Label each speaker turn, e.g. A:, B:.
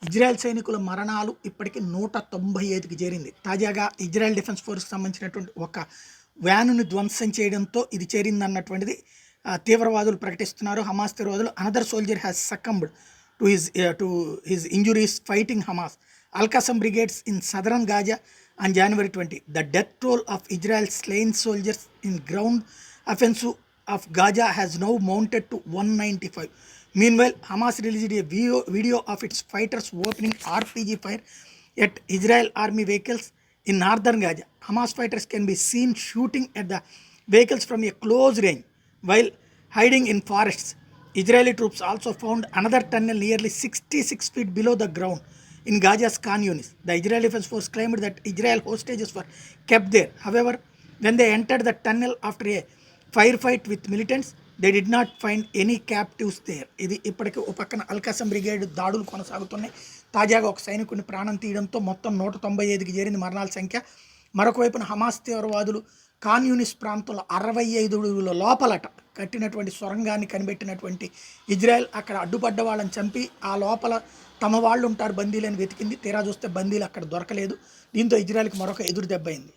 A: Israel సైనికుల మరణాలు ఇప్పటికి 195కి చేరింది. తాజాగా ఇజ్రాయెల్ డిఫెన్స్ ఫోర్స్‌కి సంబంధించినటువంటి ఒక వ్యానుని ధ్వంసం చేయడంతో ఇది చేరిందన్నటువంటిది తీవ్రవాదులు ప్రకటిస్తున్నారు. హమాస్ తీవ్రవాదులు another soldier has succumbed to his injuries fighting Hamas. Al Qassam brigades in southern Gaza on January 20. The death toll of Israel's slain soldiers in ground offensive of Gaza has now mounted to 195. Meanwhile, Hamas released a video of its fighters opening RPG fire at Israel army vehicles in northern Gaza. Hamas fighters can be seen shooting at the vehicles from a close range while hiding in forests. Israeli troops also found another tunnel nearly 66 feet below the ground in Gaza's Khan Yunis. The Israeli Defense Force claimed that Israel hostages were kept there. However, when they entered the tunnel after a firefight with militants, they did not find any captives there. ఇది ఇప్పటికీ ఒక పక్కన అల్-ఖసమ్ brigade దాడులు కొనసాగుతున్నాయి. తాజాగా ఒక సైనికుని ప్రాణం తీయడంతో మొత్తం 195కి చేరింది మరణాల సంఖ్య. మరొక వైపున హమాస్ తీవ్రవాదులు ఖాన్ యూనిస్ ప్రాంతంలో 65 అడుగుల లోపలట కట్టినటువంటి సొరంగాన్ని కనిపెట్టినటువంటి ఇజ్రాయెల్ అక్కడ అడ్డుపడ్డ వాళ్ళని చంపి ఆ లోపల తమ వాళ్ళు ఉంటారు బందీలని వెతికింది. తీరా చూస్తే బందీలు అక్కడ దొరకలేదు. దీంతో ఇజ్రాయెల్కి మరొక ఎదురు దెబ్బ అయింది.